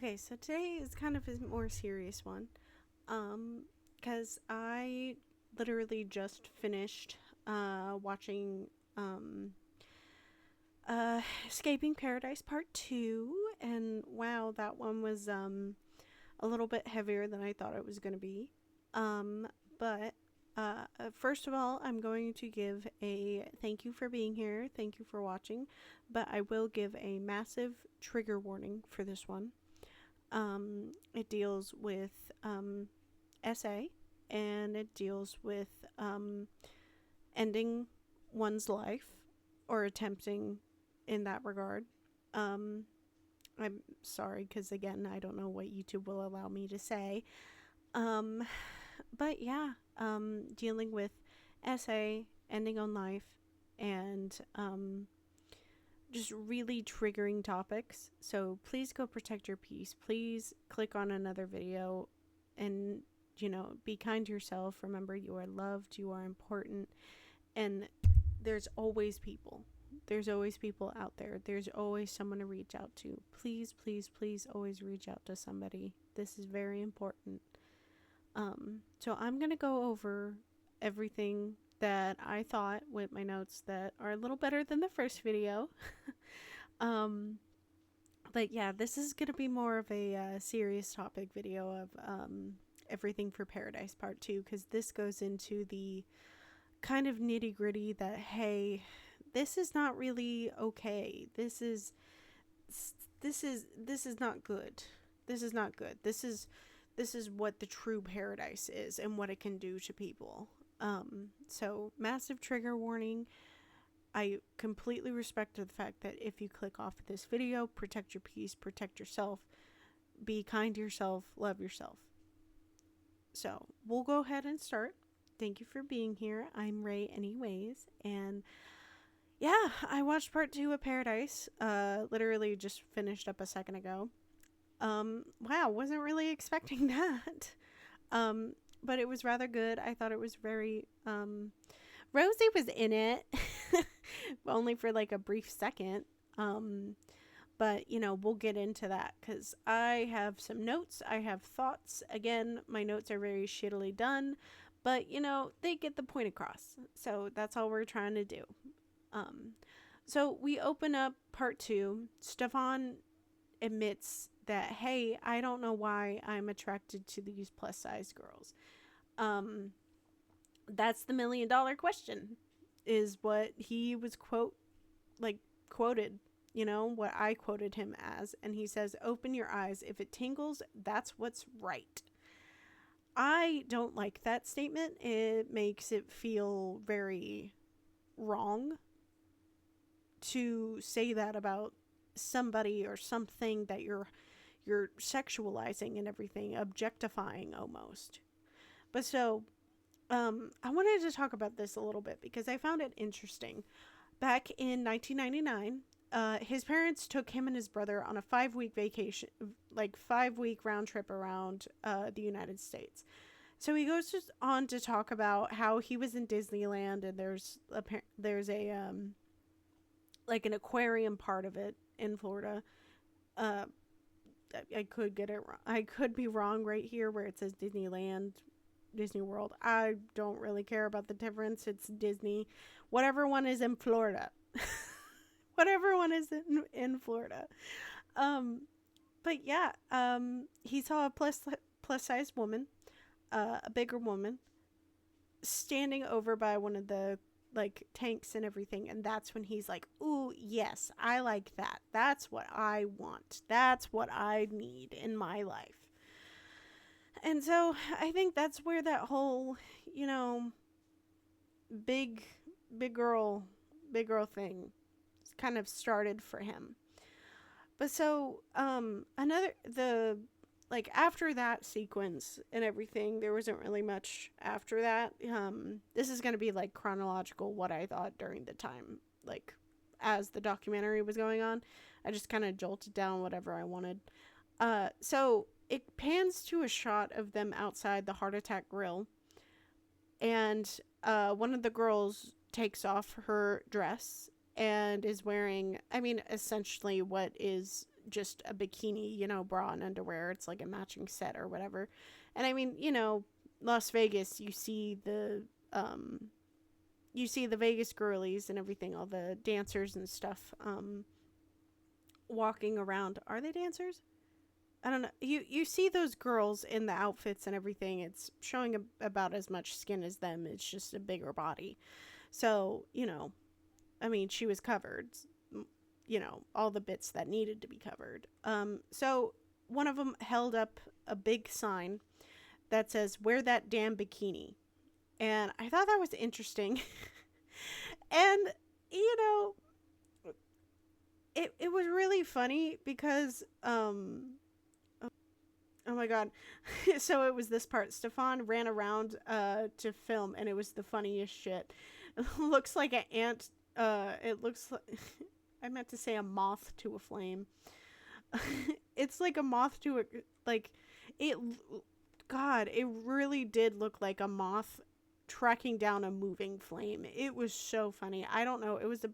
Okay, so today is kind of a more serious one. Because I literally just finished watching um, Escaping Paradise Part 2, and wow, that one was a little bit heavier than I thought it was going to be. But first of all, I'm going to give a thank you for being here, thank you for watching, but I will give a massive trigger warning for this one. It deals with SA, and it deals with ending one's life or attempting in that regard. Um, I'm sorry because, again, I don't know what YouTube will allow me to say. Um, but yeah, dealing with SA, ending on life, and just really triggering topics. So please go protect your peace. Please click on another video and, be kind to yourself. Remember, you are loved, you are important, and there's always people. There's always people out there. There's always someone to reach out to. Please, please, please always reach out to somebody. This is very important. So I'm going to go over everything that I thought with my notes that are a little better than the first video. um, but yeah, this is going to be more of a serious topic video of everything for Paradise Part 2, because this goes into the kind of nitty gritty that, hey, this is not really okay. This is not good. This is not good. This is what the true paradise is and what it can do to people. So massive trigger warning. I completely respect the fact that if you click off of this video, protect your peace, protect yourself, be kind to yourself, love yourself. So we'll go ahead and start. Thank you for being here. I'm Ray anyways, and yeah, I watched part 2 of Paradise. Literally just finished up a second ago. Wow, wasn't really expecting that. But it was rather good. I thought it was very Rosie was in it. Only for like a brief second. But we'll get into that because I have some notes. I have thoughts. Again, my notes are very shittily done, but they get the point across. So that's all we're trying to do. So we open up part 2. Stefan admits that, hey, I don't know why I'm attracted to these plus size girls. That's the $1 million question, is what he was quoted, what I quoted him as. And he says, open your eyes. If it tingles, that's what's right. I don't like that statement. It makes it feel very wrong to say that about somebody or something that you're sexualizing and everything, objectifying almost. But so I wanted to talk about this a little bit because I found it interesting. Back in 1999, his parents took him and his brother on a 5-week vacation, like 5-week round trip around the United States. So he goes on to talk about how he was in Disneyland, and there's a like an aquarium part of it in Florida. I could get it wrong. I could be wrong right here where it says Disneyland, Disney World. I don't really care about the difference. It's Disney. Whatever one is in Florida. Whatever one is in Florida. But yeah, he saw a plus size woman, a bigger woman, standing over by one of the tanks and everything, and that's when he's like, ooh, yes, I like that. That's what I want. That's what I need in my life. And so I think that's where that whole, big girl thing kind of started for him. But so after that sequence and everything, there wasn't really much after that. This is going to be like chronological what I thought during the time, like as the documentary was going on. I just kind of jolted down whatever I wanted. So it pans to a shot of them outside the Heart Attack Grill, and one of the girls takes off her dress and is wearing, essentially what is just a bikini, bra and underwear. It's like a matching set or whatever. And I mean, Las Vegas, you see the Vegas girlies and everything, all the dancers and stuff, walking around. Are they dancers? I don't know. You see those girls in the outfits and everything. It's showing about as much skin as them. It's just a bigger body. So, I mean, she was covered, all the bits that needed to be covered. So one of them held up a big sign that says, "Wear that damn bikini." And I thought that was interesting. And, it was really funny because, oh my god. So it was this part. Stefan ran around to film, and it was the funniest shit. It looks like an ant. It looks like... I meant to say a moth to a flame. It's like a moth to a... Like, it... God, it really did look like a moth tracking down a moving flame. It was so funny. I don't know. It was a...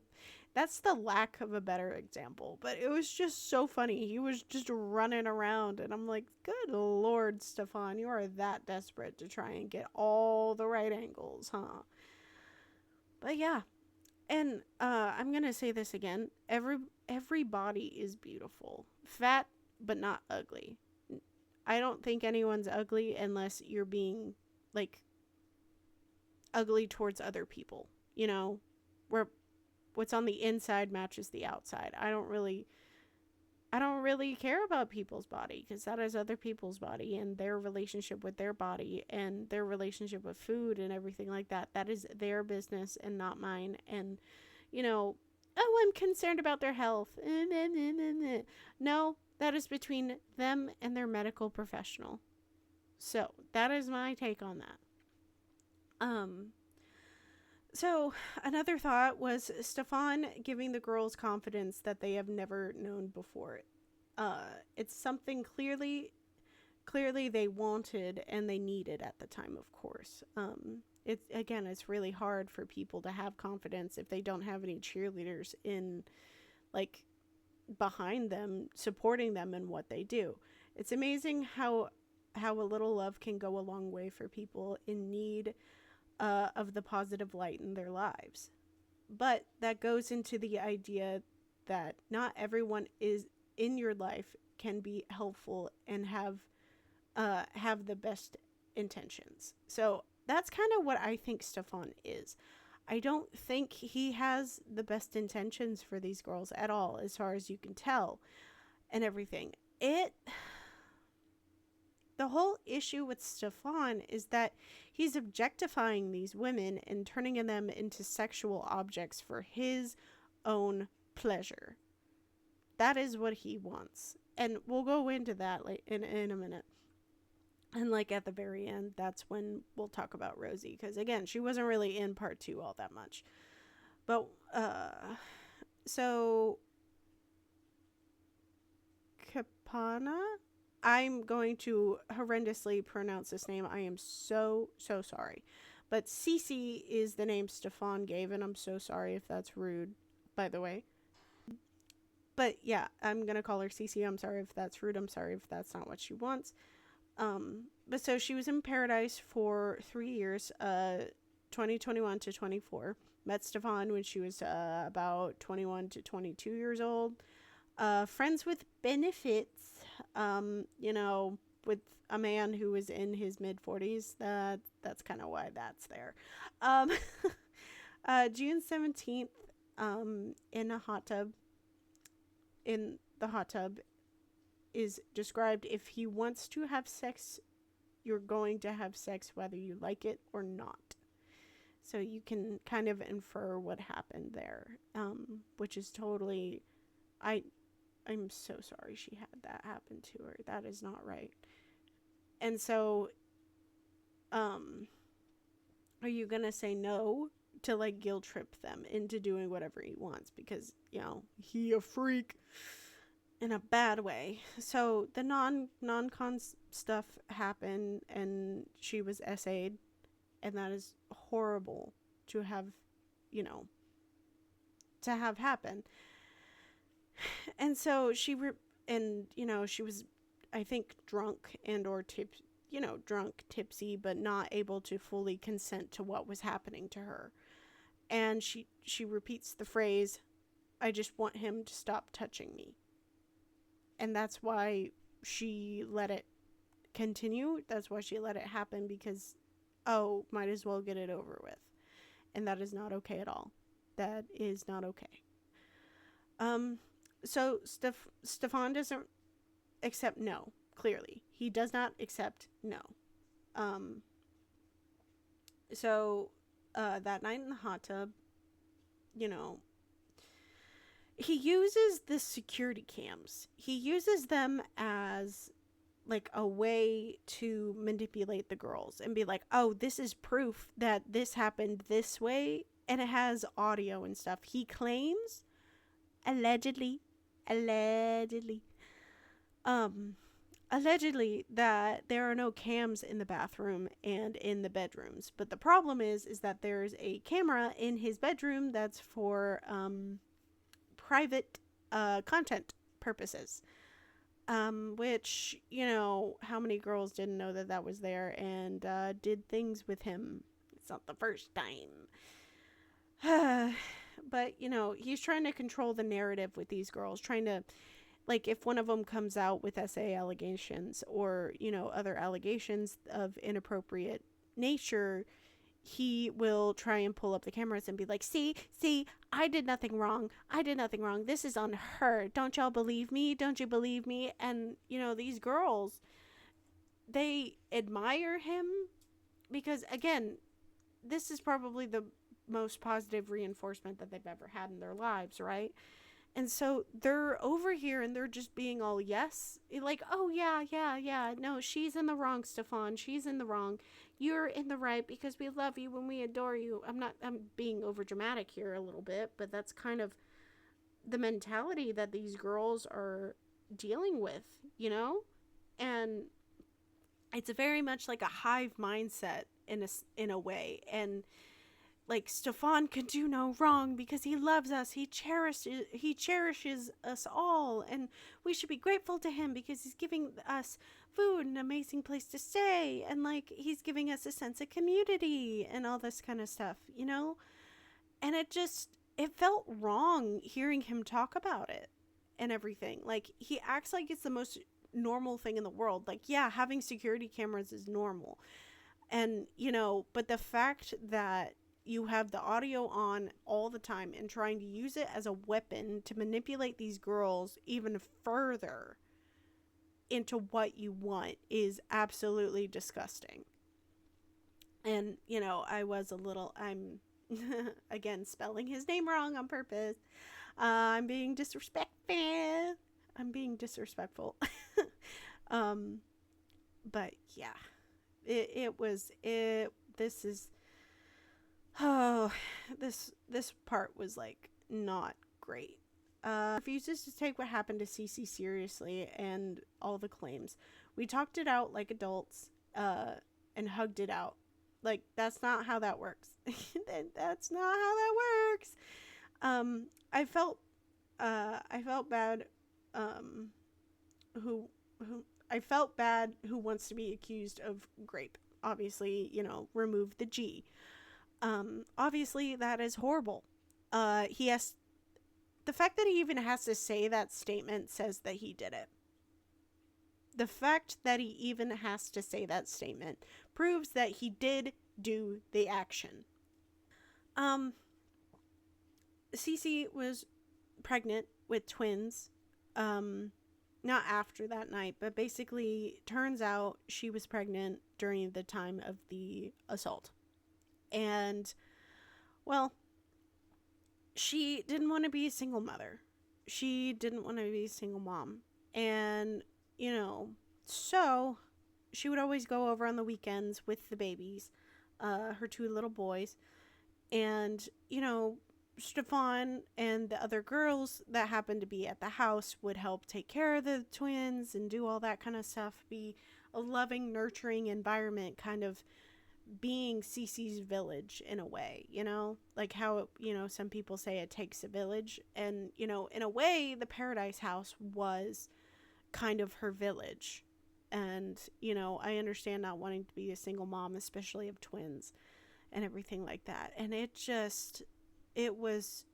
That's the lack of a better example. But it was just so funny. He was just running around. And I'm like, good Lord, Stefan, you are that desperate to try and get all the right angles, huh? But yeah. And I'm going to say this again. Every body is beautiful. Fat, but not ugly. I don't think anyone's ugly unless you're being, like, ugly towards other people. Where what's on the inside matches the outside. I don't really care about people's body, because that is other people's body and their relationship with their body and their relationship with food and everything like that. That is their business and not mine. And, oh, I'm concerned about their health. No, that is between them and their medical professional. So that is my take on that. So another thought was Stefan giving the girls confidence that they have never known before. It's something clearly they wanted and they needed at the time, of course. It's really hard for people to have confidence if they don't have any cheerleaders behind them, supporting them in what they do. It's amazing how a little love can go a long way for people in need of the positive light in their lives. But that goes into the idea that not everyone is in your life can be helpful and have the best intentions. So that's kind of what I think Stefan is. I don't think he has the best intentions for these girls at all, as far as you can tell, and everything. The whole issue with Stefan is that he's objectifying these women and turning them into sexual objects for his own pleasure. That is what he wants. And we'll go into that in a minute. And at the very end, that's when we'll talk about Rosie. Because again, she wasn't really in part 2 all that much. But, so... Kapana? I'm going to horrendously pronounce this name. I am so sorry. But Cece is the name Stefan gave, and I'm so sorry if that's rude, by the way. But yeah, I'm going to call her Cece. I'm sorry if that's rude. I'm sorry if that's not what she wants. But so she was in Paradise for 3 years, 2021 to 24. Met Stefan when she was about 21 to 22 years old. Friends with benefits, with a man who was in his mid-40s. That's kind of why that's there. June 17th, in the hot tub is described. If he wants to have sex, you're going to have sex whether you like it or not. So you can kind of infer what happened there, which is totally... I'm so sorry she had that happen to her. That is not right. And so, are you going to say no to guilt trip them into doing whatever he wants? Because, he a freak in a bad way. So the non-con stuff happened and she was essayed, and that is horrible to have, to have happen. And so she And, she was, I think, drunk and or drunk, tipsy, but not able to fully consent to what was happening to her. And she repeats the phrase, "I just want him to stop touching me." And that's why she let it continue. That's why she let it happen, because, oh, might as well get it over with. And that is not okay at all. That is not okay. So Stefan doesn't accept no, clearly. He does not accept no. Um, so that night in the hot tub, you know, he uses the security cams. He uses them as like a way to manipulate the girls and be like, "Oh, this is proof that this happened this way," and it has audio and stuff. He claims, allegedly, um allegedly, that there are no cams in the bathroom and in the bedrooms. But the problem is that there's a camera in his bedroom that's for private content purposes. Which, how many girls didn't know that that was there and did things with him? It's not the first time. But, he's trying to control the narrative with these girls, trying to, like, if one of them comes out with SA allegations or, other allegations of inappropriate nature, he will try and pull up the cameras and be like, see, I did nothing wrong. This is on her. Don't y'all believe me? Don't you believe me? And, these girls, they admire him because, again, this is probably the most positive reinforcement that they've ever had in their lives, right? And so they're over here and they're just being all yes. Like, oh, yeah. No, she's in the wrong, Stefan. She's in the wrong. You're in the right because we love you and we adore you. I'm being over dramatic here a little bit, but that's kind of the mentality that these girls are dealing with, And it's very much like a hive mindset in a way. And like, Stefan can do no wrong because he loves us. He cherishes us all, and we should be grateful to him because he's giving us food, an amazing place to stay, and like he's giving us a sense of community and all this kind of stuff, And it felt wrong hearing him talk about it and everything. Like, he acts like it's the most normal thing in the world. Like, yeah, having security cameras is normal. And, but the fact that you have the audio on all the time and trying to use it as a weapon to manipulate these girls even further into what you want is absolutely disgusting. And, I'm, again, spelling his name wrong on purpose. I'm being disrespectful. But yeah, this part was like not great. Refuses to take what happened to Cece seriously and all the claims. We talked it out like adults, and hugged it out. Like, that's not how that works. That's not how that works. I felt bad. Who I felt bad who wants to be accused of rape. Obviously, remove the G. Obviously that is horrible. The fact that he even has to say that statement says that he did it. The fact that he even has to say that statement proves that he did do the action. Cece was pregnant with twins. Not after that night, but basically turns out she was pregnant during the time of the assault. And, well, she didn't want to be a single mother. She didn't want to be a single mom. And, so she would always go over on the weekends with the babies, her two little boys. And, Stefan and the other girls that happened to be at the house would help take care of the twins and do all that kind of stuff. Be a loving, nurturing environment, kind of being Cece's village in a way, like how, some people say it takes a village. And, in a way, the Paradise House was kind of her village. And, you know, I understand not wanting to be a single mom, especially of twins and everything like that. And it was,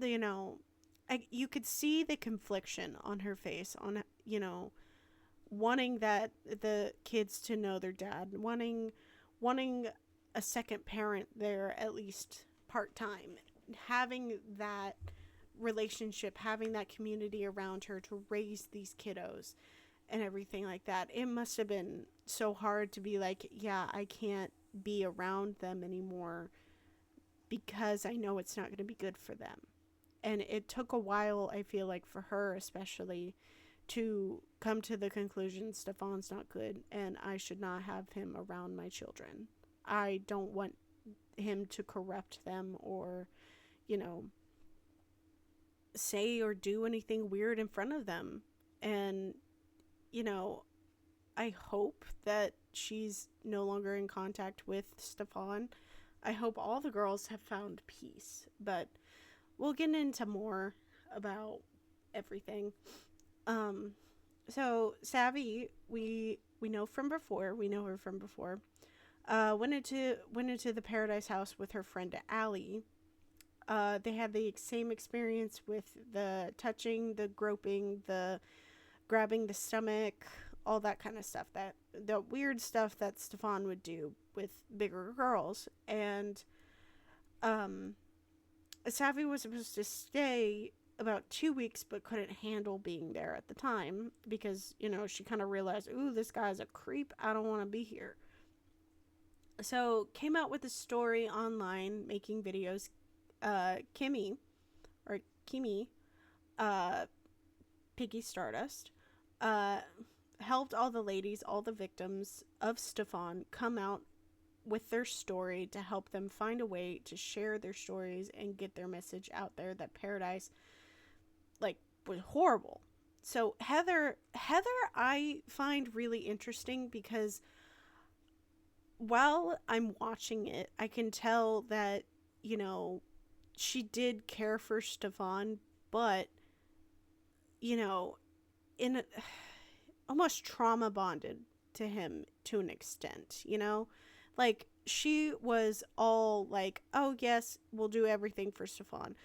you know, you could see the confliction on her face, on, you know, wanting that the kids to know their dad, wanting a second parent there, at least part-time, having that relationship, having that community around her to raise these kiddos and everything like that. It must have been so hard to be like, yeah, I can't be around them anymore because I know it's not going to be good for them. And it took a while, I feel like, for her especially, to come to the conclusion Stefan's not good and I should not have him around my children. I don't want him to corrupt them or, you know, say or do anything weird in front of them. And, you know, I hope that she's no longer in contact with Stefan. I hope all the girls have found peace. But we'll get into more about everything. So Savvy, we know from before. We know her from before. Went into the Paradise House with her friend Allie. They had the same experience with the touching, the groping, the grabbing the stomach, all that kind of stuff. That the weird stuff that Stefan would do with bigger girls. And Savvy was supposed to stay about 2 weeks, but couldn't handle being there at the time because, you know, she kind of realized, ooh, this guy's a creep. I don't want to be here. So came out with a story online, making videos. Kimmy, Piggy Stardust, helped all the ladies, all the victims of Stefan, come out with their story to help them find a way to share their stories and get their message out there that Paradise, like, was horrible. So Heather I find really interesting because while I'm watching it, I can tell that, you know, she did care for Stefan, but, you know, almost trauma bonded to him to an extent, you know? Like, she was all like, oh, yes, we'll do everything for Stefan.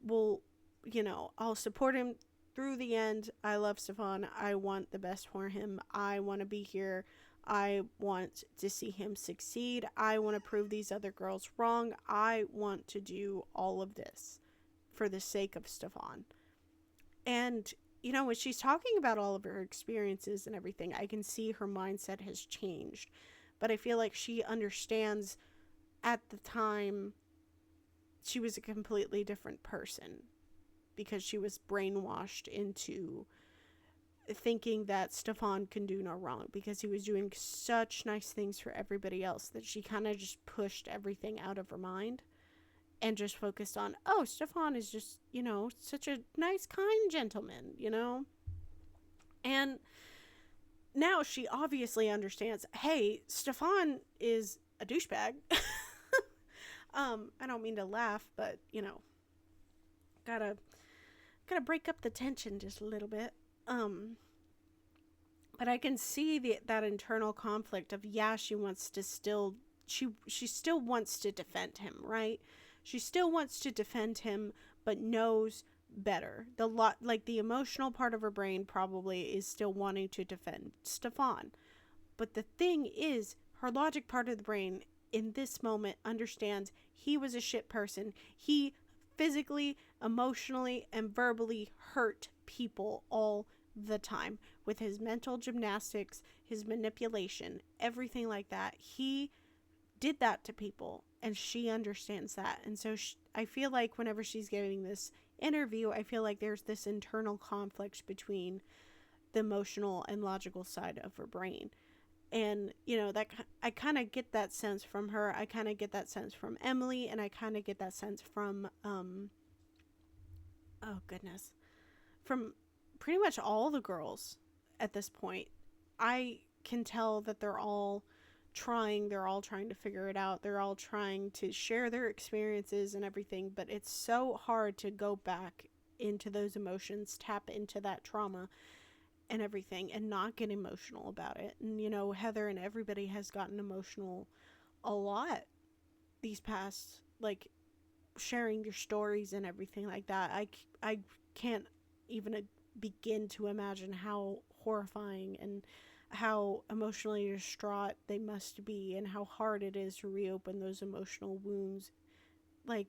We'll, you know, I'll support him through the end. I love Stefan. I want the best for him. I want to be here. I want to see him succeed. I want to prove these other girls wrong. I want to do all of this for the sake of Stefan. And, you know, when she's talking about all of her experiences and everything, I can see her mindset has changed. But I feel like she understands at the time she was a completely different person because she was brainwashed into thinking that Stefan can do no wrong because he was doing such nice things for everybody else that she kind of just pushed everything out of her mind and just focused on, oh, Stefan is just, you know, such a nice, kind gentleman, you know? And now she obviously understands, hey, Stefan is a douchebag. I don't mean to laugh, but, you know, gotta break up the tension just a little bit. But I can see that internal conflict of, yeah, she still wants to defend him, right? She still wants to defend him, but knows better. The emotional part of her brain probably is still wanting to defend Stefan. But the thing is, her logic part of the brain in this moment understands he was a shit person. He physically, emotionally, and verbally hurt people all the time with his mental gymnastics, his manipulation, everything like that. He did that to people, and she understands that. And so I feel like whenever she's giving this interview, I feel like there's this internal conflict between the emotional and logical side of her brain. And, you know, that I kind of get that sense from her. I kind of get that sense from Emily, and I kind of get that sense from from pretty much all the girls at this point. I can tell that they're all trying to figure it out. They're all trying to share their experiences and everything, but it's so hard to go back into those emotions, tap into that trauma, and everything and not get emotional about it. And, Heather and everybody has gotten emotional a lot these past, like, sharing your stories and everything like that. I can't even begin to imagine how horrifying and how emotionally distraught they must be and how hard it is to reopen those emotional wounds. Like,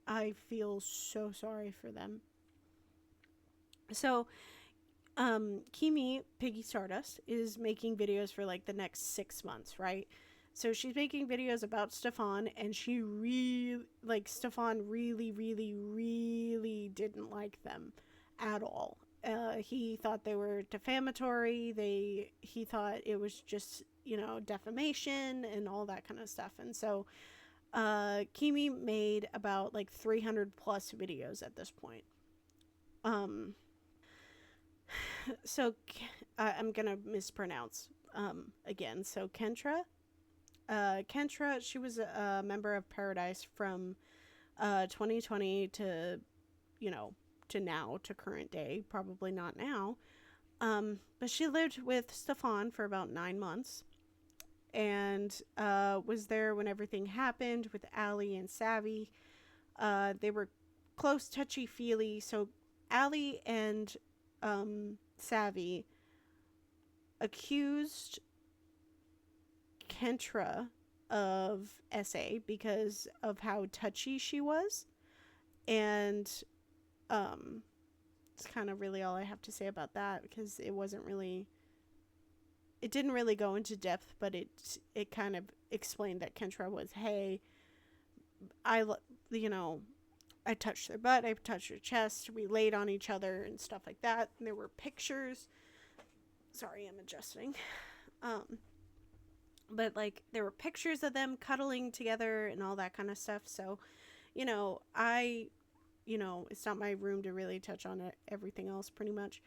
I feel so sorry for them. So, Kimi, Piggy Stardust, is making videos for like the next 6 months, right? So she's making videos about Stefan, and Stefan really, really, really didn't like them at all. He thought they were defamatory. He thought it was just, defamation and all that kind of stuff. And so, Kimi made about like 300 plus videos at this point. So I'm gonna mispronounce again. So Kentra, she was a member of Paradise from 2020 to, to now, to current day. Probably not now. But she lived with Stefan for about 9 months, and was there when everything happened with Ali and Savvy. They were close, touchy feely. So Ali and Savvy accused Kentra of SA because of how touchy she was. And it's kind of really all I have to say about that, because it didn't really go into depth, but it kind of explained that Kentra was, hey, I touched their butt, I touched their chest, we laid on each other and stuff like that. And there were pictures. Sorry, I'm adjusting. But like there were pictures of them cuddling together and all that kind of stuff. So, it's not my room to really touch on everything else pretty much.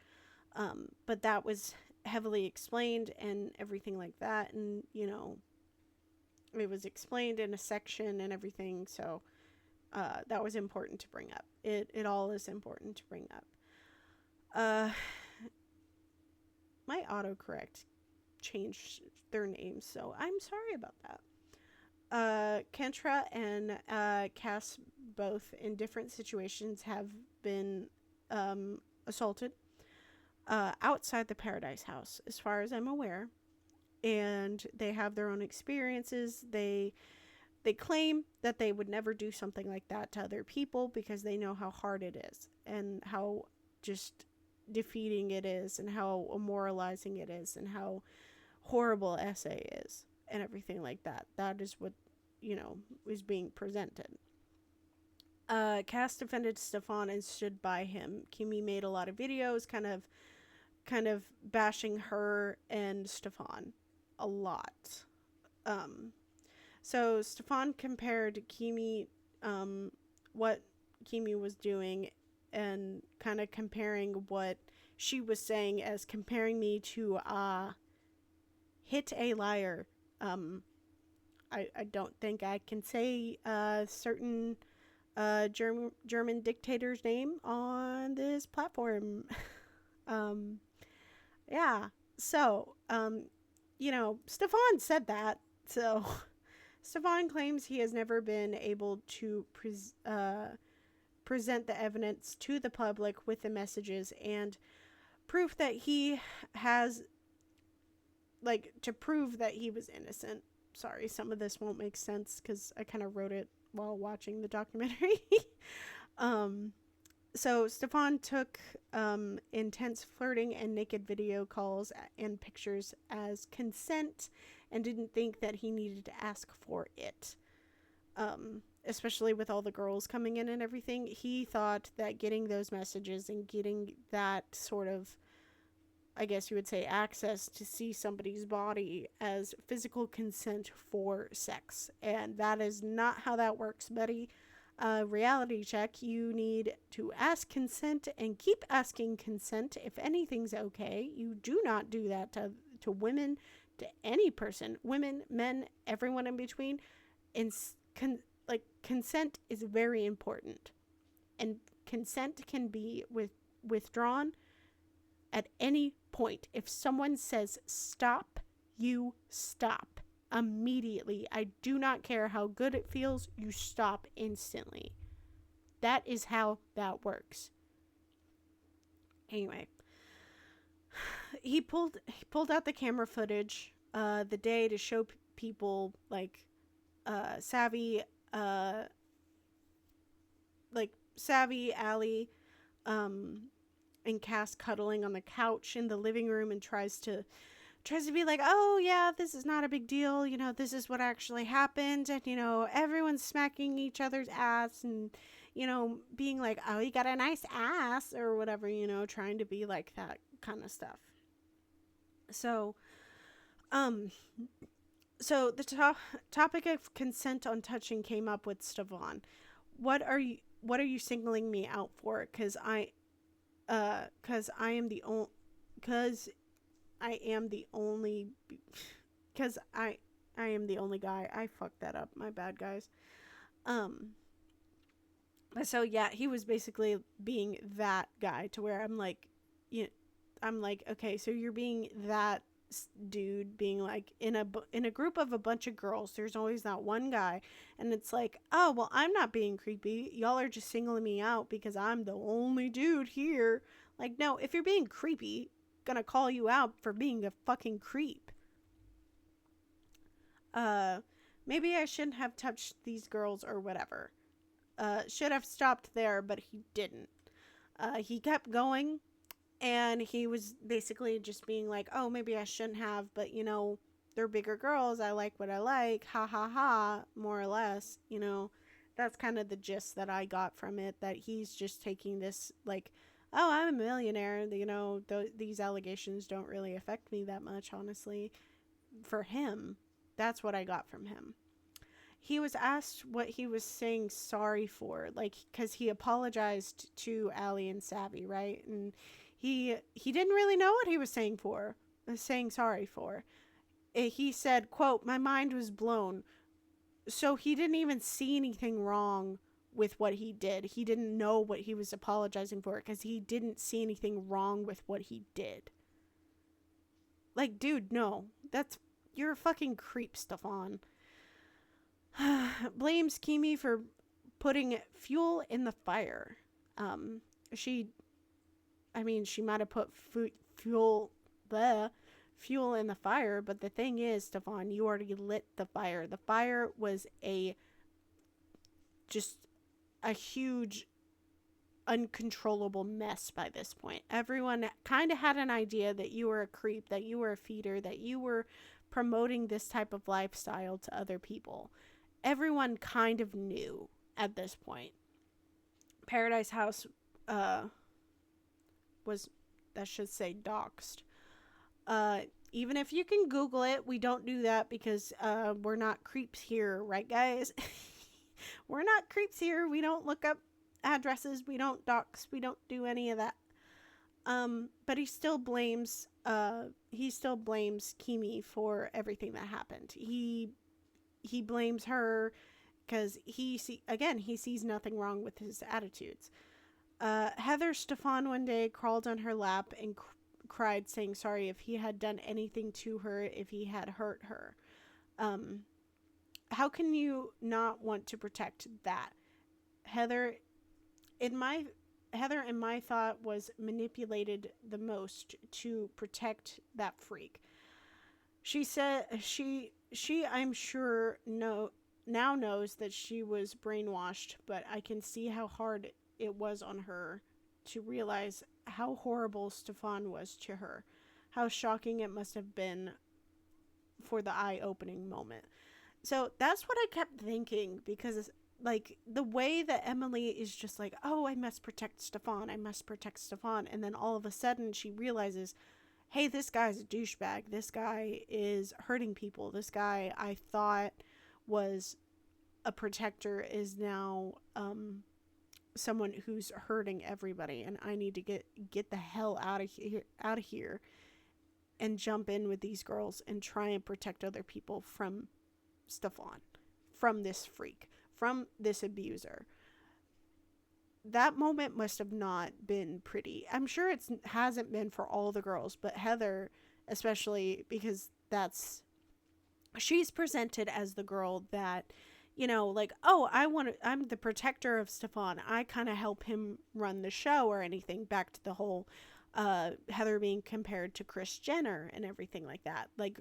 But that was heavily explained and everything like that. And, it was explained in a section and everything. So, that was important to bring up. It all is important to bring up. My autocorrect changed their names, so I'm sorry about that. Kentra and Cass, both in different situations, have been assaulted outside the Paradise House, as far as I'm aware. And they have their own experiences. They claim that they would never do something like that to other people because they know how hard it is and how just defeating it is and how demoralizing it is and how horrible SA is and everything like that. That is what, is being presented. Cass defended Stefan and stood by him. Kimi made a lot of videos kind of bashing her and Stefan a lot. So Stefan compared Kimi, what Kimi was doing, and kind of comparing what she was saying as comparing me to Hit a Liar. I don't think I can say a certain German dictator's name on this platform. Yeah. So, Stefan said that. So, Stefan claims he has never been able to present the evidence to the public with the messages and proof that he has, to prove that he was innocent. Sorry, some of this won't make sense because I kind of wrote it while watching the documentary. So Stefan took intense flirting and naked video calls and pictures as consent and didn't think that he needed to ask for it. Especially with all the girls coming in and everything. He thought that getting those messages and getting that sort of, I guess you would say, access to see somebody's body as physical consent for sex. And that is not how that works, buddy. Reality check, you need to ask consent and keep asking consent if anything's okay. You do not do that to women, to any person, women, men, everyone in between. And consent is very important, and consent can be withdrawn At any point, if someone says stop, you stop immediately. I do not care how good it feels, you stop instantly. That is how that works. Anyway, he pulled out the camera footage the day to show people like Savvy, Allie, and Cass cuddling on the couch in the living room, and tries to be like, oh yeah, this is not a big deal, you know, this is what actually happened, and you know, everyone's smacking each other's ass, and you know, being like, oh, you got a nice ass or whatever, you know, trying to be like that kind of stuff. So the topic of consent on touching came up with Stefan. What are you singling me out for? Because I am the only because I am the only because I am the only guy. I fucked that up. My bad, guys. So yeah, he was basically being that guy to where I'm like, I'm like, okay, so you're being that dude, being like in a group of a bunch of girls, there's always that one guy, and it's like, oh well, I'm not being creepy, y'all are just singling me out because I'm the only dude here. Like, no, if you're being creepy, gonna call you out for being a fucking creep. Maybe I shouldn't have touched these girls or whatever. Should have stopped there, but he didn't. He kept going, and he was basically just being like, oh, maybe I shouldn't have, but you know, they're bigger girls, I like what I like, ha ha ha, more or less, you know. That's kind of the gist that I got from it, that he's just taking this like, oh, I'm a millionaire, you know, these allegations don't really affect me that much, honestly. For him, that's what I got from him. He was asked what he was saying sorry for, like, because he apologized to Allie and Savvy, right? And he didn't really know what he was saying sorry for. He said, quote, my mind was blown. So he didn't even see anything wrong with what he did. He didn't know what he was apologizing for because he didn't see anything wrong with what he did. Like, dude, no. You're a fucking creep, Stefan. Blames Kimi for putting fuel in the fire. She might have put fuel in the fire, but the thing is, Stefan, you already lit the fire. The fire was just a huge, uncontrollable mess by this point. Everyone kind of had an idea that you were a creep, that you were a feeder, that you were promoting this type of lifestyle to other people. Everyone kind of knew at this point. Paradise House was, that should say, doxed. Even if you can Google it, we don't do that because we're not creeps here, right, guys? We're not creeps here. We don't look up addresses. We don't dox. We don't do any of that. But he still blames Kimi for everything that happened. He blames her because he sees nothing wrong with his attitudes. Heather Stefan one day crawled on her lap and cried, saying sorry if he had done anything to her, if he had hurt her. How can you not want to protect that? Heather, in my thought, was manipulated the most to protect that freak. She said she I'm sure now knows that she was brainwashed, but I can see how hard it was on her to realize how horrible Stefan was to her. How shocking it must have been for the eye-opening moment. So that's what I kept thinking, because like the way that Emily is just like, oh, I must protect Stefan, and then all of a sudden she realizes, hey, this guy's a douchebag. This guy is hurting people. This guy I thought was a protector is now someone who's hurting everybody, and I need to get the hell out of here and jump in with these girls and try and protect other people from Stefan, from this freak, from this abuser. that moment must have not been pretty. I'm sure it hasn't been for all the girls, but Heather especially, because she's presented as the girl that, like, oh, I'm the protector of Stefan. I kind of help him run the show or anything. Back to the whole Heather being compared to Kris Jenner and everything like that. Like,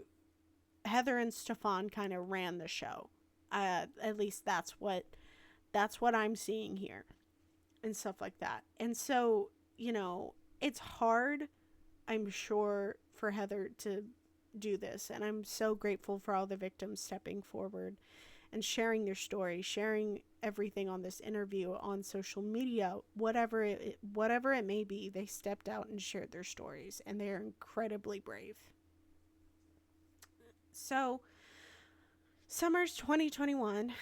Heather and Stefan kind of ran the show. At least that's what I'm seeing here and stuff like that. And so, it's hard, I'm sure, for Heather to do this. And I'm so grateful for all the victims stepping forward and sharing their story, sharing everything on this interview on social media, whatever it may be. They stepped out and shared their stories, and they are incredibly brave. So, summer's 2021,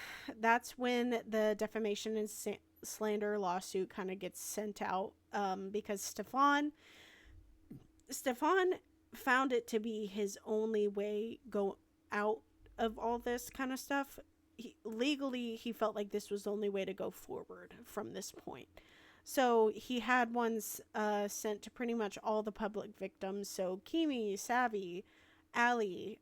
that's when the defamation and slander lawsuit kind of gets sent out, because Stefan found it to be his only way go out of all this kind of stuff. Legally, he felt like this was the only way to go forward from this point. So he had ones sent to pretty much all the public victims. So Kimi, Savvy, Allie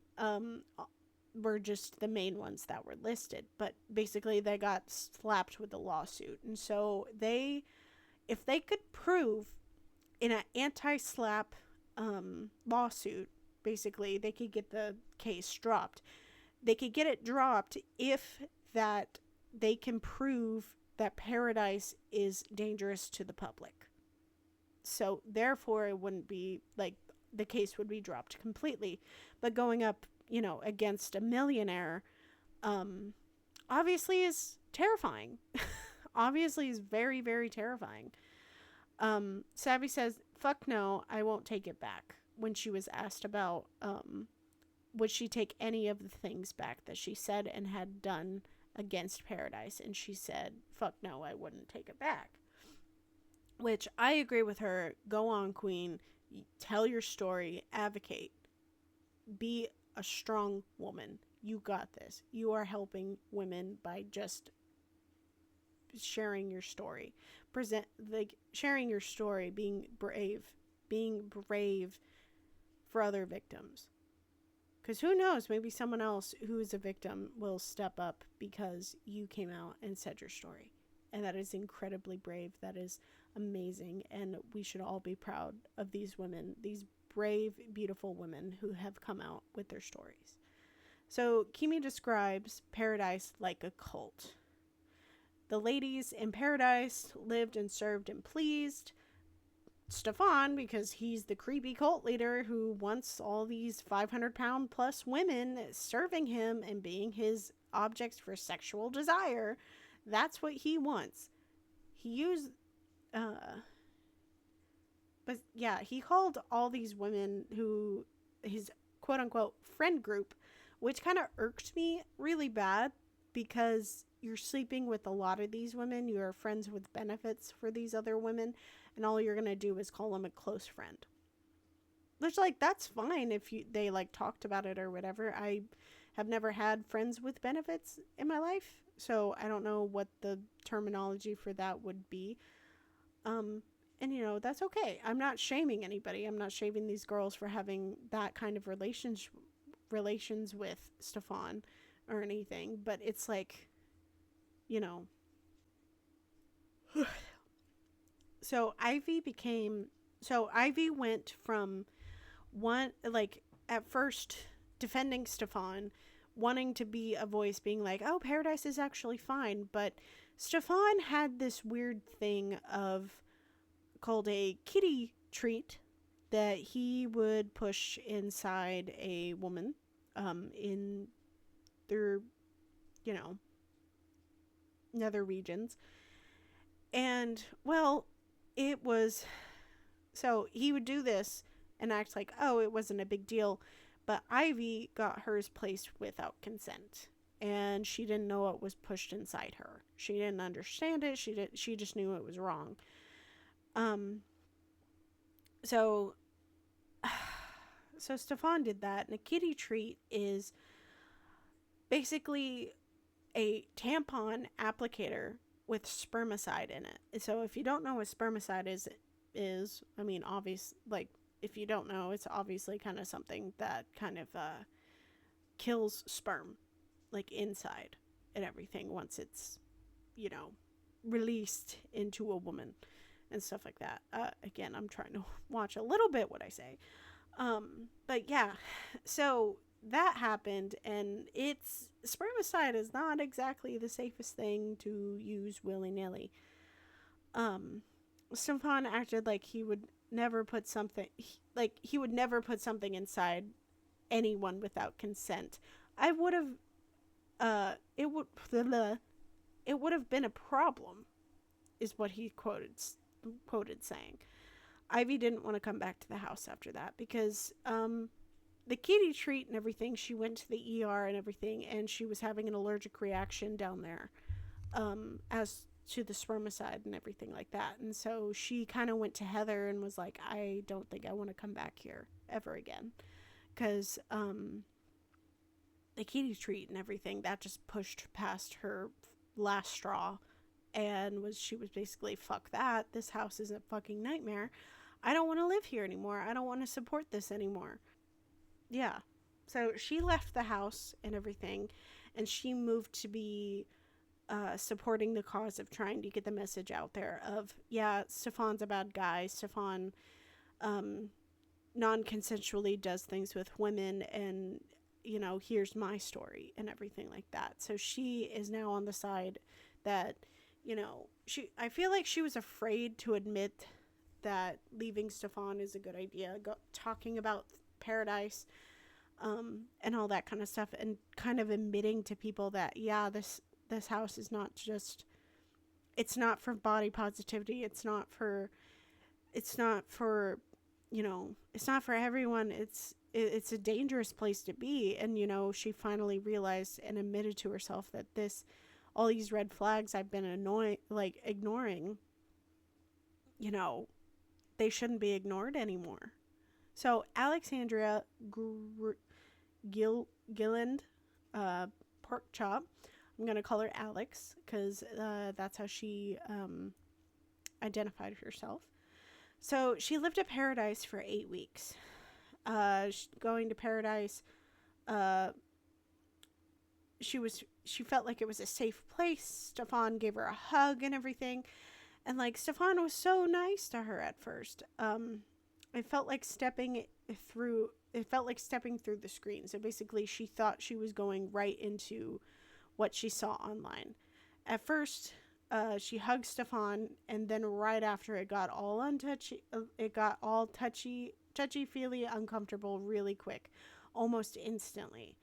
were just the main ones that were listed. But basically, they got slapped with the lawsuit. And so if they could prove in an anti-slap lawsuit, basically, they could get the case dropped. They could get it dropped if that they can prove that Paradise is dangerous to the public. So therefore, it wouldn't be like the case would be dropped completely. But going up, against a millionaire, obviously is terrifying. Obviously is very, very terrifying. Savvy says, fuck no, I won't take it back. When she was asked about would she take any of the things back that she said and had done against Paradise, and she said, fuck no, I wouldn't take it back. Which I agree with her. Go on, queen. Tell your story. Advocate. Be a strong woman. You got this. You are helping women by just sharing your story. Sharing your story, being brave for other victims. Because who knows, maybe someone else who is a victim will step up because you came out and said your story. And that is incredibly brave. That is amazing. And we should all be proud of these women, these brave, beautiful women who have come out with their stories. So Kimi describes Paradise like a cult. The ladies in Paradise lived and served and pleased Stefan, because he's the creepy cult leader who wants all these 500-pound plus women serving him and being his objects for sexual desire. That's what he wants. He called all these women who his quote unquote friend group, which kind of irked me really bad, because you're sleeping with a lot of these women. You are friends with benefits for these other women, and all you're going to do is call them a close friend. Which, that's fine if they, talked about it or whatever. I have never had friends with benefits in my life, so I don't know what the terminology for that would be. And, that's okay. I'm not shaming anybody. I'm not shaming these girls for having that kind of relations with Stefan or anything, but it's So Ivy went from at first defending Stefan, wanting to be a voice, being like, oh, Paradise is actually fine. But Stefan had this weird thing called a kitty treat that he would push inside a woman in their, nether regions. And, well, so he would do this and act like, oh, it wasn't a big deal. But Ivy got hers placed without consent. And she didn't know what was pushed inside her. She didn't understand it. She just knew it was wrong. So Stefan did that. And a kitty treat is basically a tampon applicator with spermicide in it. So if you don't know what spermicide is I mean, obvious, like, if you don't know, it's obviously kind of something that kind of kills sperm, like inside and everything, once it's, you know, released into a woman and stuff like that. Again, I'm trying to watch a little bit what I say. But yeah, so that happened, and it's spermicide is not exactly the safest thing to use willy-nilly. um Stefan acted like he would never put something like he would never put something inside anyone without consent. I would have it would it would have been a problem, is what he quoted saying. Ivy didn't want to come back to the house after that because the kitty treat and everything, she went to the ER and everything, and she was having an allergic reaction down there, as to the spermicide and everything like that. And so she kind of went to Heather and was like, I don't think I want to come back here ever again. Because the kitty treat and everything, that just pushed past her last straw. And she was basically, fuck that. This house is a fucking nightmare. I don't want to live here anymore. I don't want to support this anymore. Yeah. So she left the house and everything, and she moved to be supporting the cause of trying to get the message out there of, yeah, Stefan's a bad guy. Stefan non-consensually does things with women, and, you know, here's my story and everything like that. So she is now on the side that, you know, I feel like she was afraid to admit that leaving Stefan is a good idea. Talking about Paradise, and all that kind of stuff, and kind of admitting to people that, yeah, this house is not just, it's not for body positivity. It's not for, you know, it's not for everyone. It's a dangerous place to be. And, you know, she finally realized and admitted to herself that all these red flags I've been ignoring, you know, they shouldn't be ignored anymore. So Alexandria Gilland, pork chop, I'm going to call her Alex because that's how she identified herself. So she lived at Paradise for 8 weeks. Going to Paradise, she felt like it was a safe place. Stefan gave her a hug and everything. And, like, Stefan was so nice to her at first. It felt like stepping through the screen. So basically she thought she was going right into what she saw online. At first, she hugged Stefan, and then right after it got all touchy-feely, uncomfortable really quick, almost instantly.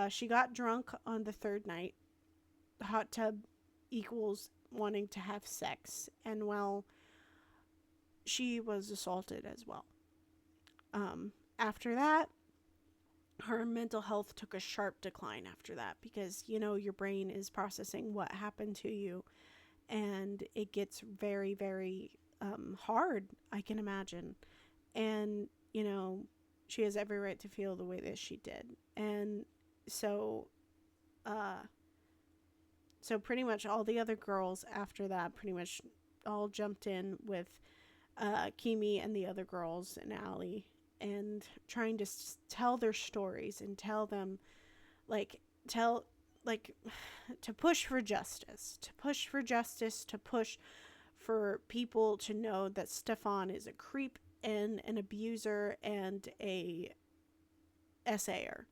She got drunk on the third night. The hot tub equals wanting to have sex, and, well, she was assaulted as well. After that, her mental health took a sharp decline after that, because, you know, your brain is processing what happened to you, and it gets very, very hard, I can imagine. And, you know, she has every right to feel the way that she did. And so pretty much all the other girls after that pretty much all jumped in with Kimi and the other girls and Allie, and trying to tell their stories and tell them, to push for justice, to push for people to know that Stefan is a creep and an abuser and a essayer,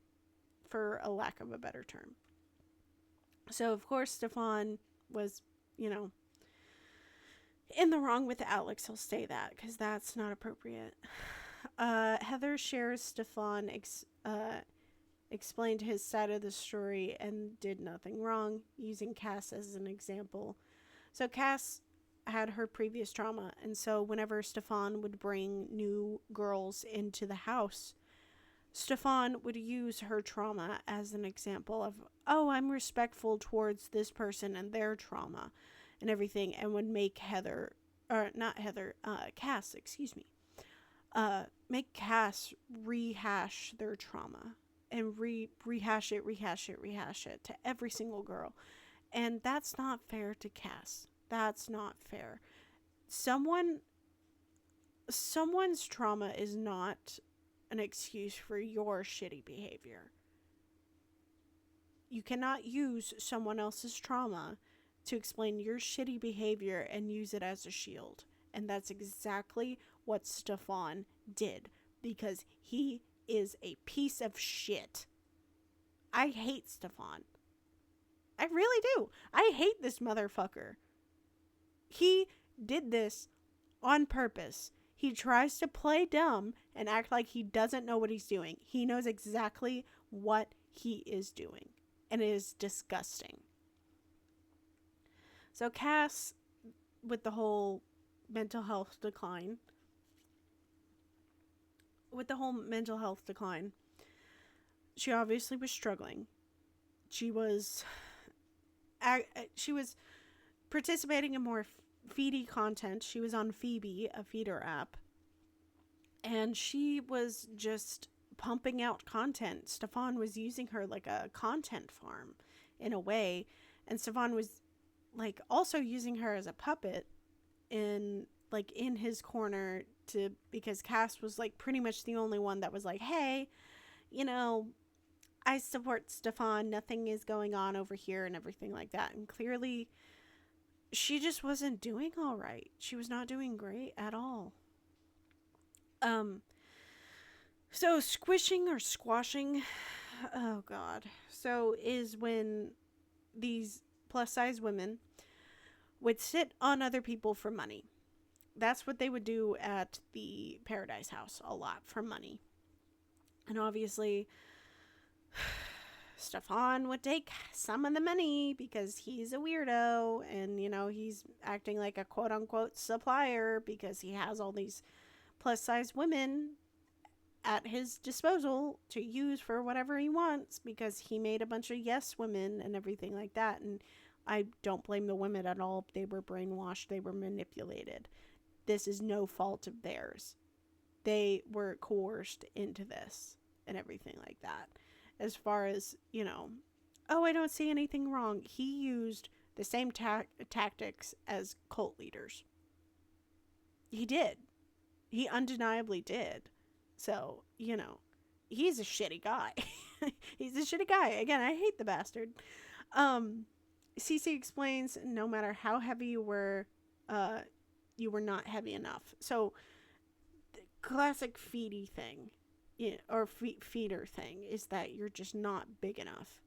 for a lack of a better term. So, of course, Stefan was, you know, in the wrong with Alex. I'll say that, because that's not appropriate. Heather shares Stefan explained his side of the story and did nothing wrong, using Cass as an example. So Cass had her previous trauma, and so whenever Stefan would bring new girls into the house, Stefan would use her trauma as an example of, oh, I'm respectful towards this person and their trauma and everything, and would make Cass, make Cass rehash their trauma and rehash it to every single girl. And that's not fair to Cass. That's not fair. Someone someone's trauma is not an excuse for your shitty behavior. You cannot use someone else's trauma to explain your shitty behavior and use it as a shield. And that's exactly what Stefan did, because he is a piece of shit. I hate Stefan. I really do. I hate this motherfucker. He did this on purpose. He tries to play dumb and act like he doesn't know what he's doing. He knows exactly what he is doing. And it is disgusting. So Cass, with the whole mental health decline, she obviously was struggling. She was participating in more feedy content. She was on Phoebe, a feeder app, and she was just pumping out content. Stefan was using her like a content farm in a way, and Stefan was like also using her as a puppet in his corner, because Cass was like pretty much the only one that was like, hey, I support Stefan, nothing is going on over here and everything like that. And clearly she just wasn't doing all right. She was not doing great at all. So squishing or squashing, oh god. So is when these plus size women would sit on other people for money. That's what they would do at the Paradise House a lot, for money. And obviously Stefan would take some of the money because he's a weirdo, and he's acting like a quote unquote supplier because he has all these plus size women at his disposal to use for whatever he wants, because he made a bunch of yes women and everything like that. And I don't blame the women at all. They were brainwashed. They were manipulated. This is no fault of theirs. They were coerced into this and everything like that. As far as, I don't see anything wrong. He used the same tactics as cult leaders. He did. He undeniably did. So, he's a shitty guy. He's a shitty guy. Again, I hate the bastard. Cece explains, no matter how heavy you were not heavy enough. So, the classic feedy thing, or feeder thing, is that you're just not big enough.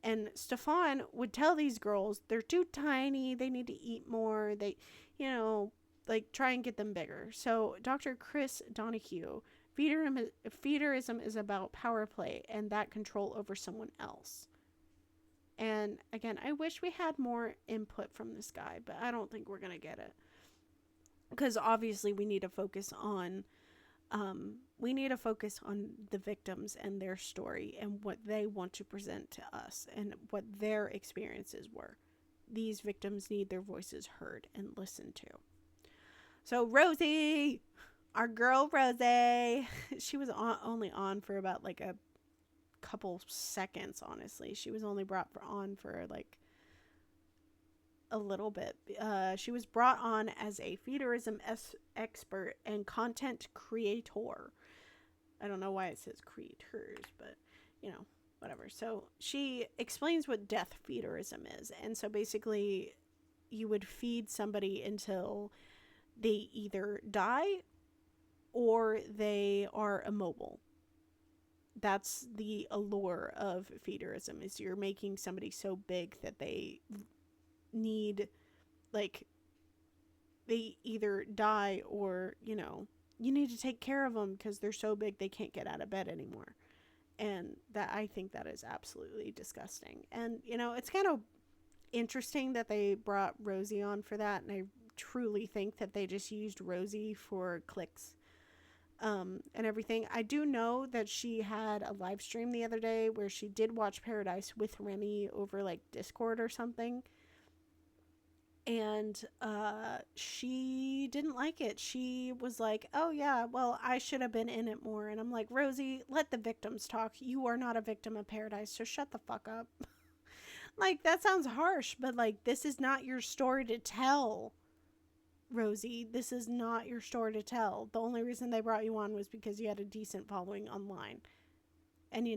And Stefan would tell these girls they're too tiny, they need to eat more, they, try and get them bigger. So Dr. Chris Donahue, feederism is about power play and that control over someone else. And again, I wish we had more input from this guy, but I don't think we're going to get it. Because obviously we need to focus on the victims and their story and what they want to present to us and what their experiences were. These victims need their voices heard and listened to. So Rosie, our girl Rosie, she was only on for about like a couple seconds, honestly. She was only brought on for like a little bit. She was brought on as a feederism expert and content creator. I don't know why it says creators, but whatever. So she explains what death feederism is. And so basically you would feed somebody until they either die or they are immobile. That's the allure of feederism, is you're making somebody so big that they need, they either die or, you need to take care of them because they're so big they can't get out of bed anymore. And that, I think that is absolutely disgusting. And, it's kind of interesting that they brought Rosie on for that. And I truly think that they just used Rosie for clicks and everything. I do know that she had a live stream the other day where she did watch Paradise with Remy over Discord or something. And she didn't like it. She was like, oh yeah, well, I should have been in it more. And I'm like, Rosie, let the victims talk. You are not a victim of Paradise, so shut the fuck up. Like, that sounds harsh, but like, this is not your story to tell, Rosie. This is not your story to tell. The only reason they brought you on was because you had a decent following online. And,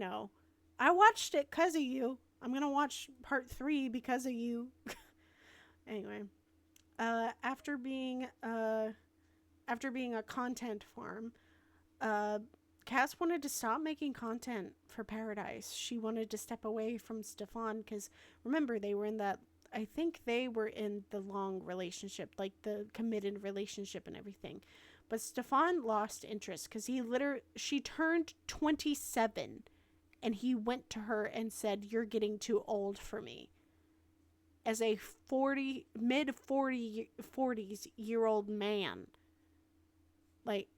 I watched it because of you. I'm going to watch part 3 because of you. Anyway, after being a content farm, uh, Cass wanted to stop making content for Paradise. She wanted to step away from Stefan because, remember, they were in that. I think they were in the long relationship, like the committed relationship and everything. But Stefan lost interest because she turned 27 and he went to her and said, "You're getting too old for me." As a mid 40s year old man. Like,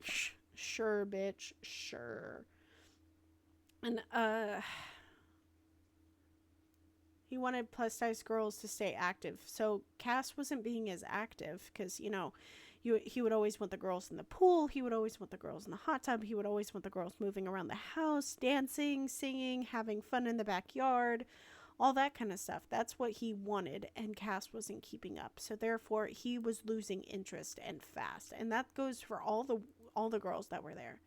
sure, bitch, sure. And he wanted plus size girls to stay active. So Cass wasn't being as active because, he would always want the girls in the pool. He would always want the girls in the hot tub. He would always want the girls moving around the house, dancing, singing, having fun in the backyard, all that kind of stuff. That's what he wanted, and Cass wasn't keeping up. So therefore, he was losing interest and fast. And that goes for all the girls that were there.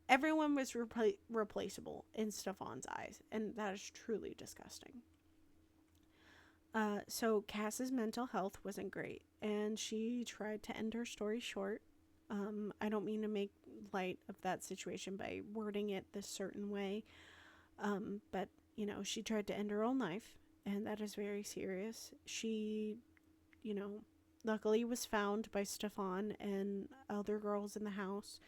Everyone was replaceable in Stefan's eyes, and that is truly disgusting. So Cass's mental health wasn't great, and she tried to end her story short. I don't mean to make light of that situation by wording it this certain way, but, she tried to end her own life, and that is very serious. She, luckily was found by Stefan and other girls in the house,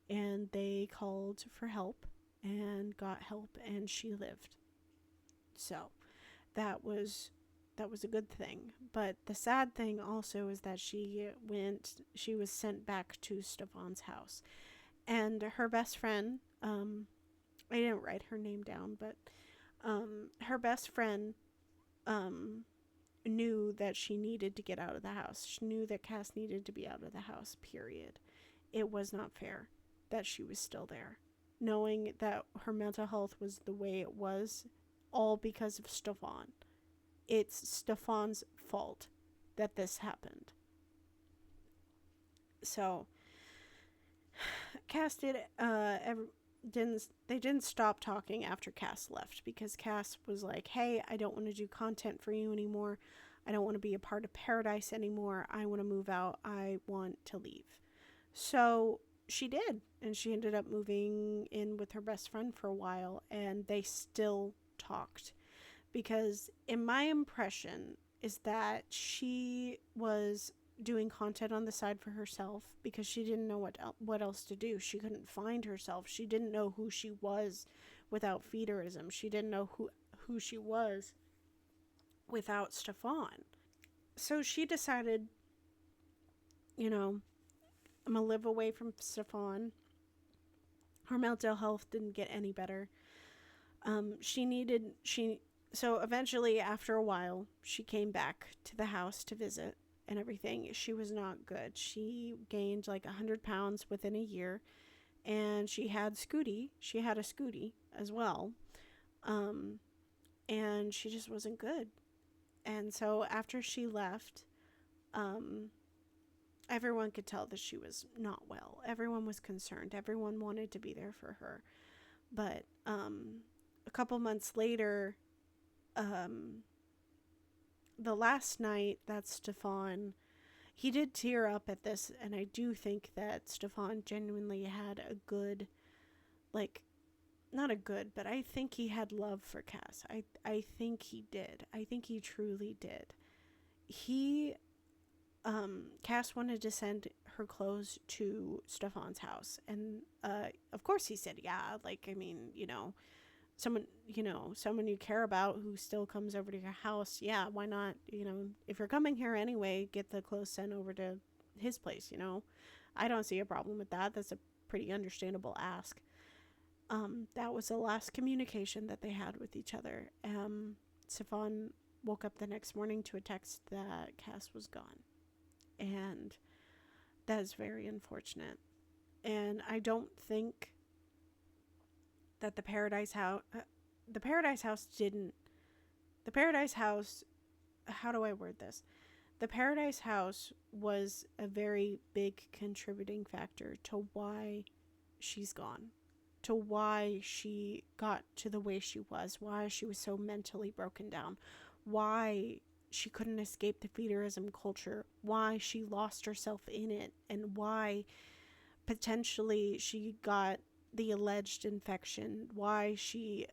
and they called for help and got help, and she lived. So that was a good thing. But the sad thing also is that she was sent back to Stefan's house, and her best friend, I didn't write her name down, but her best friend knew that she needed to get out of the house. She knew that Cass needed to be out of the house, period. It was not fair that she was still there, knowing that her mental health was the way it was, all because of Stefan. It's Stefan's fault that this happened. So Cass didn't stop talking after Cass left, because Cass was like, "Hey, I don't want to do content for you anymore. I don't want to be a part of Paradise anymore. I want to move out. I want to leave." So she did, and she ended up moving in with her best friend for a while, and they still talked, because in my impression is that she was doing content on the side for herself because she didn't know what else to do. She couldn't find herself. She didn't know who she was without feederism. She didn't know who she was without Stefan. So she decided, I'm gonna live away from Stefan. Her mental health didn't get any better. So eventually, after a while, she came back to the house to visit and everything. She was not good. She gained like 100 pounds within a year, and she had a Scooty as well. And she just wasn't good. And so after she left, everyone could tell that she was not well. Everyone was concerned. Everyone wanted to be there for her. But a couple months later, the last night that Stefan, he did tear up at this, and I do think that Stefan genuinely had a good, not a good, but I think he had love for Cass. I think he did. I think he truly did. Cass wanted to send her clothes to Stefan's house, and of course he said, yeah, someone you care about who still comes over to your house, yeah, why not? If you're coming here anyway, get the clothes sent over to his place. I don't see a problem with that. That's a pretty understandable ask. That was the last communication that they had with each other. Stefan woke up the next morning to a text that Cass was gone, and that is very unfortunate. And I don't think that the Paradise House didn't The Paradise House, how do I word this? The Paradise House was a very big contributing factor to why she's gone, to why she got to the way she was, why she was so mentally broken down, why she couldn't escape the feederism culture, why she lost herself in it, and why potentially she got the alleged infection, why she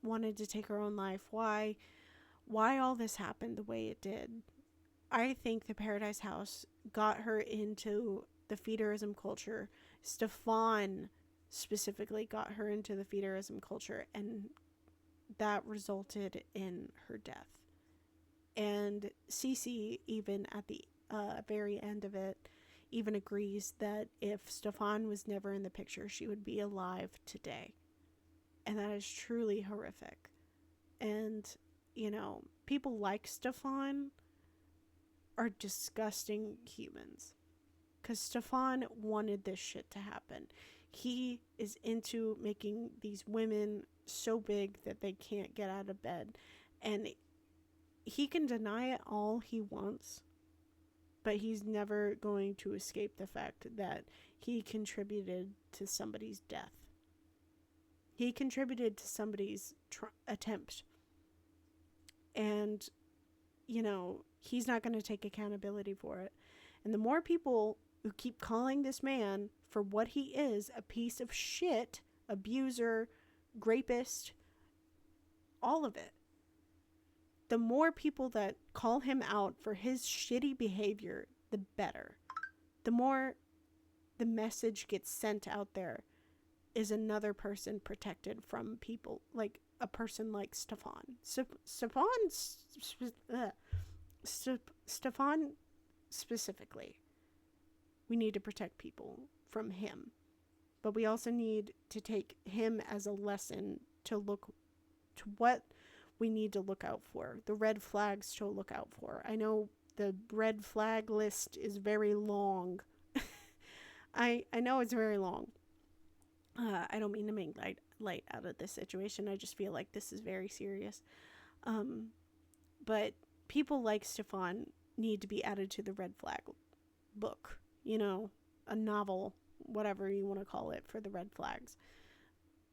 wanted to take her own life, why all this happened the way it did. I think the Paradise House got her into the feederism culture. Stefan specifically got her into the feederism culture, and that resulted in her death. And Cece, even at the very end of it, even agrees that if Stefan was never in the picture, she would be alive today. And that is truly horrific. And, you know, people like Stefan are disgusting humans. Because Stefan wanted this shit to happen. He is into making these women so big that they can't get out of bed. And he can deny it all he wants, but he's never going to escape the fact that he contributed to somebody's death. He contributed to somebody's attempt. And, you know, he's not going to take accountability for it. And the more people who keep calling this man for what he is, a piece of shit, abuser, rapist, all of it, the more people that call him out for his shitty behavior, the better. The more the message gets sent out there is another person protected from people like a person like Stefan. Stefan specifically. We need to protect people from him. But we also need to take him as a lesson to look to what we need to look out for, the red flags to look out for. I know the red flag list is very long. I know it's very long. I don't mean to make light out of this situation. I just feel like this is very serious. But people like Stefan need to be added to the red flag book. You know, a novel, whatever you want to call it, for the red flags.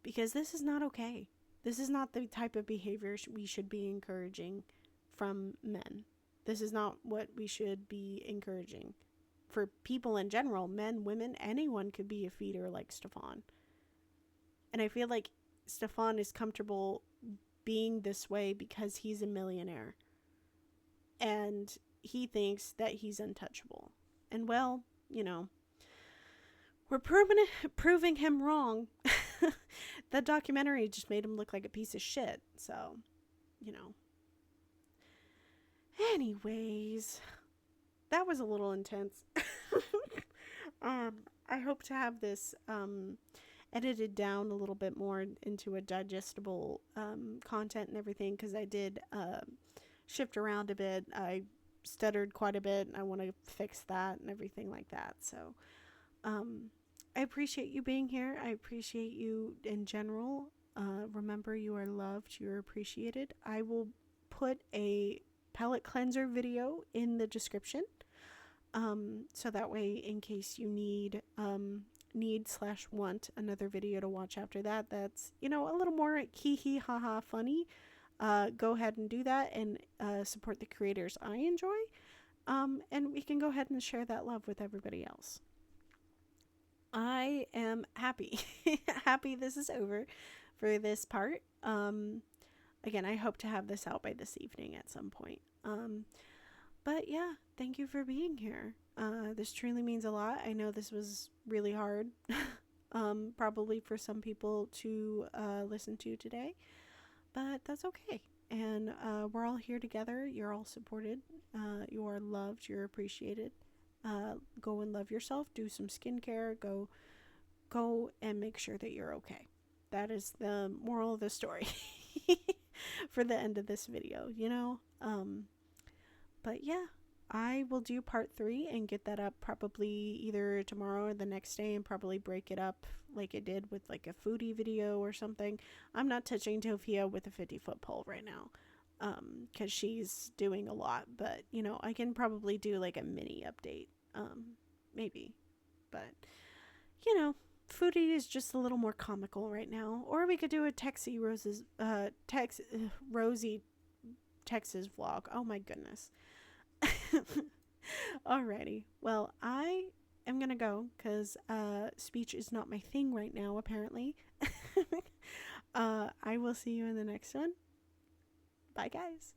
Because this is not okay. This is not the type of behavior we should be encouraging from men. This is not what we should be encouraging. For people in general, men, women, anyone could be a feeder like Stefan. And I feel like Stefan is comfortable being this way because he's a millionaire. And he thinks that he's untouchable. And well, you know, we're proving him wrong. That documentary just made him look like a piece of shit. So, you know. Anyways, that was a little intense. I hope to have this edited down a little bit more into a digestible content and everything, because I did shift around a bit. I stuttered quite a bit, and I want to fix that and everything like that. So, I appreciate you being here. I appreciate you in general. Remember, you are loved. You're appreciated. I will put a palette cleanser video in the description. So that way, in case you need/want another video to watch after that, that's, you know, a little more hee haha funny. Go ahead and do that and support the creators I enjoy. And we can go ahead and share that love with everybody else. I am happy. Happy this is over for this part. Again, I hope to have this out by this evening at some point. But yeah, thank you for being here. This truly means a lot. I know this was really hard, probably for some people to listen to today, but that's okay. And we're all here together. You're all supported. You are loved. You're appreciated. Go and love yourself. Do some skincare. Go and make sure that you're okay. That is the moral of the story for the end of this video, you know? But yeah, I will do part 3 and get that up probably either tomorrow or the next day, and probably break it up like it did with like a foodie video or something. I'm not touching Tofia with a 50-foot pole right now, because she's doing a lot. But I can probably do like a mini update, maybe. But you know, foodie is just a little more comical right now. Or we could do a Rosie Texas vlog. Oh my goodness. Alrighty. Well, I am gonna go because speech is not my thing right now, apparently. I will see you in the next one. Bye, guys.